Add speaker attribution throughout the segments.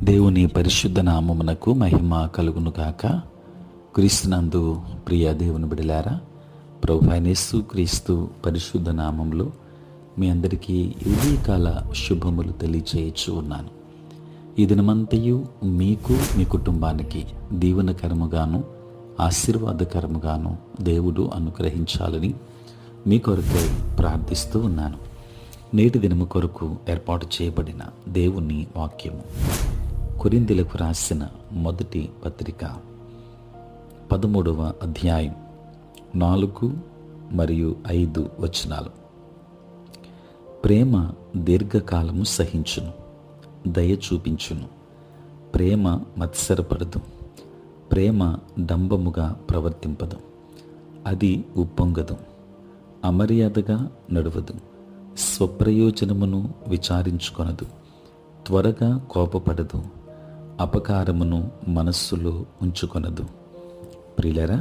Speaker 1: దేవుని పరిశుద్ధ నామమునకు మహిమ కలుగునుగాక. క్రీస్తునందు ప్రియ దేవుని బిడలారా, ప్రభువైన యేసు క్రీస్తు పరిశుద్ధ నామంలో మీ అందరికీ ఉదయకాల శుభములు తెలియచేయచ్చు ఉన్నాను. ఈ దినమంతయు మీకు మీ కుటుంబానికి దీవెనకరముగాను ఆశీర్వాదకరముగాను దేవుడు అనుగ్రహించాలని మీ కొరకై ప్రార్థిస్తూ ఉన్నాను. నేటి దినము కొరకు ఏర్పాటు చేయబడిన దేవుని వాక్యము కొరింథీయులకు రాసిన మొదటి పత్రిక 13వ అధ్యాయం 4 మరియు 5 వచనాలు. ప్రేమ దీర్ఘకాలము సహించును, దయ చూపించును, ప్రేమ మత్సరపడదు, ప్రేమ డంబముగా ప్రవర్తింపదు, అది ఉప్పొంగదు, అమర్యాదగా నడువదు, స్వప్రయోజనమును విచారించుకొనదు, త్వరగా కోపపడదు, అపకారమును మనస్సులో ఉంచుకొనదు. ప్రియులారా,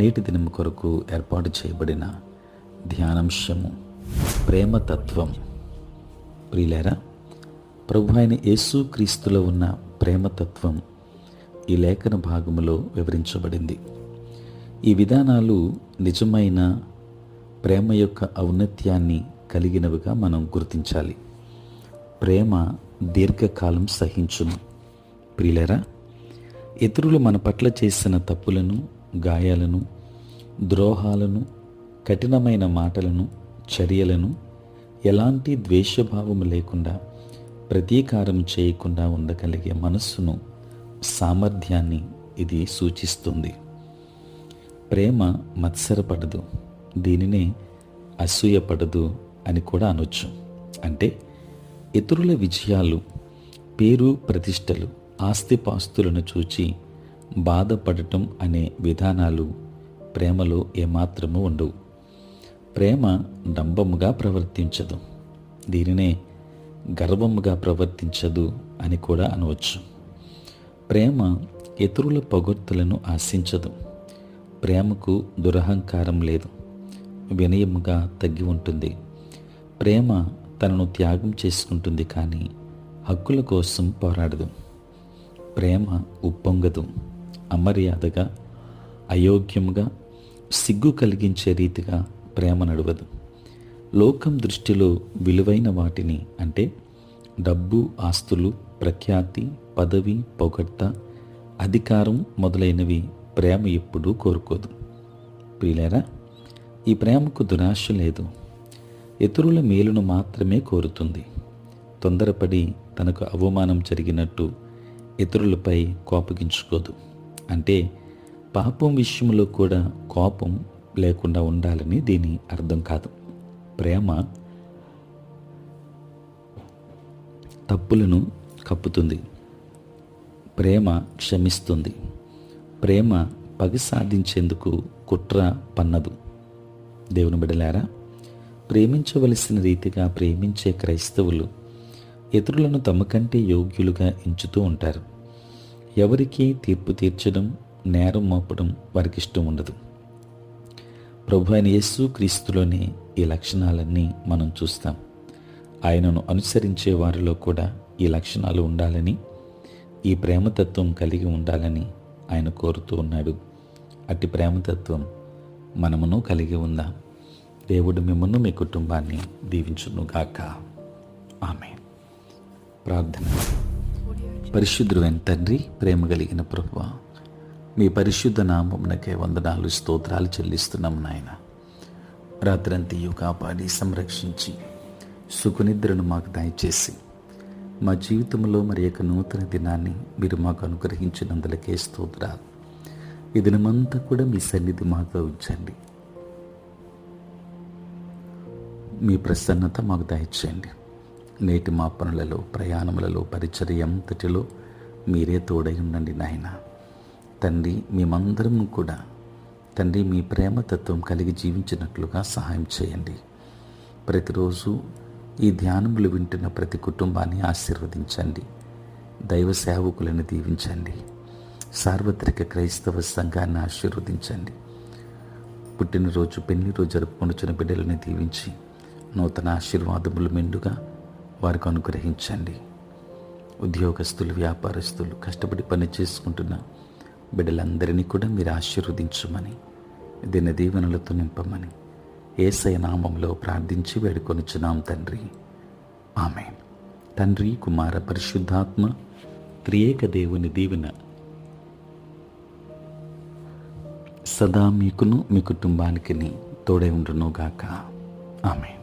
Speaker 1: నేటి దినము కొరకు ఏర్పాటు చేయబడిన ధ్యానాంశము ప్రేమతత్వం. ప్రియులారా, ప్రభువైన యేసు క్రీస్తులో ఉన్న ప్రేమతత్వం ఈ లేఖన భాగములో వివరించబడింది. ఈ విధానాలు నిజమైన ప్రేమ యొక్క ఔన్నత్యాన్ని కలిగినవిగా మనం గుర్తించాలి. ప్రేమ దీర్ఘకాలం సహించును. ప్రియులారా, ఇతరులు మన పట్ల చేసిన తప్పులను, గాయాలను, ద్రోహాలను, కఠినమైన మాటలను, చర్యలను ఎలాంటి ద్వేషభావము లేకుండా, ప్రతీకారం చేయకుండా ఉండగలిగే మనస్సును, సామర్థ్యాన్ని ఇది సూచిస్తుంది. ప్రేమ మత్సరపడదు, దీనినే అసూయపడదు అని కూడా అనొచ్చు. అంటే ఇతరుల విజయాలు, పేరు ప్రతిష్టలు, ఆస్తిపాస్తులను చూచి బాధపడటం అనే విధానాలు ప్రేమలో ఏమాత్రము ఉండవు. ప్రేమ డంబముగా ప్రవర్తించదు, దీనినే గర్వముగా ప్రవర్తించదు అని కూడా అనవచ్చు. ప్రేమ ఇతరుల పొగడ్తలను ఆశించదు, ప్రేమకు దురహంకారం లేదు, వినయముగా తగ్గి ఉంటుంది. ప్రేమ తనను త్యాగం చేసుకుంటుంది, కానీ హక్కుల కోసం పోరాడదు. ప్రేమ ఉప్పొంగదు, అమర్యాదగా, అయోగ్యముగా, సిగ్గు కలిగించే రీతిగా ప్రేమ నడవదు. లోకం దృష్టిలో విలువైన వాటిని, అంటే డబ్బు, ఆస్తులు, ప్రఖ్యాతి, పదవి, పొగడ్త, అధికారం మొదలైనవి ప్రేమ ఎప్పుడూ కోరుకోదు. ప్రియులారా, ఈ ప్రేమకు దురాశ లేదు, ఇతరుల మేలును మాత్రమే కోరుతుంది. తొందరపడి తనకు అవమానం జరిగినట్టు ఇతరులపై కోపగించుకోదు. అంటే పాపం విషయంలో కూడా కోపం లేకుండా ఉండాలని దీని అర్థం కాదు. ప్రేమ తప్పులను కప్పుతుంది, ప్రేమ క్షమిస్తుంది, ప్రేమ పగ సాధించేందుకు కుట్ర పన్నదు. దేవుని బిడ్డలారా, ప్రేమించవలసిన రీతిగా ప్రేమించే క్రైస్తవులు ఇతరులను తమ కంటే యోగ్యులుగా ఎంచుతూ ఉంటారు. ఎవరికి తీర్పు తీర్చడం, నేరం మోపడం వారికి ఇష్టం ఉండదు. ప్రభువైన యేసు క్రీస్తులోనే ఈ లక్షణాలన్నీ మనం చూస్తాం. ఆయనను అనుసరించే వారిలో కూడా ఈ లక్షణాలు ఉండాలని, ఈ ప్రేమతత్వం కలిగి ఉండాలని ఆయన కోరుతూ ఉన్నాడు. అట్టి ప్రేమతత్వం మనమును కలిగి ఉందాం. దేవుడు మిమ్మల్ని, మీ కుటుంబాన్ని దీవించునుగాక. ఆమేన్. ప్రార్థన. పరిశుద్ధుడైన తండ్రి, ప్రేమ కలిగిన ప్రభువా, మీ పరిశుద్ధ నామమునకే వందనాలు, స్తోత్రాలు చెల్లిస్తున్నాం నాయన. రాత్రంతయు కాపాడి సంరక్షించి సుఖనిద్రను మాకు దయచేసి మా జీవితంలో మరి యొక్క నూతన దినాన్ని మీరు మాకు అనుగ్రహించినందులకే స్తోత్రాలు. ఈ దినమంతా కూడా మీ సన్నిధి మాతో ఉంచండి. మీ ప్రసన్నత మాకు దయచేయండి. నేటి మా పనులలో, ప్రయాణములలో, పరిచర్య అంతటిలో మీరే తోడై ఉండండి నాయన. తండ్రి, మేమందరం కూడా తండ్రి మీ ప్రేమతత్వం కలిగి జీవించినట్లుగా సహాయం చేయండి. ప్రతిరోజు ఈ ధ్యానములు వింటున్న ప్రతి కుటుంబాన్ని ఆశీర్వదించండి. దైవ సేవకులను దీవించండి. సార్వత్రిక క్రైస్తవ సంఘాన్ని ఆశీర్వదించండి. పుట్టినరోజు పెళ్లి రోజు జరుపుకొనుచున్న బిడ్డలని దీవించి నూతన ఆశీర్వాదములు మెండుగా వారికి అనుగ్రహించండి. ఉద్యోగస్తులు, వ్యాపారస్తులు, కష్టపడి పని చేసుకుంటున్న బిడ్డలందరినీ కూడా మీరు ఆశీర్వదించమని, దిన దీవెనలతో నింపమని యేసయ్య నామములో ప్రార్థించి వేడుకొనుచున్నాం తండ్రి. ఆమేన్. తండ్రి, కుమార, పరిశుద్ధాత్మ త్రియేక దేవుని దీవెన సదా మీకును మీ కుటుంబానికి తోడై ఉండునుగాక. ఆమేన్.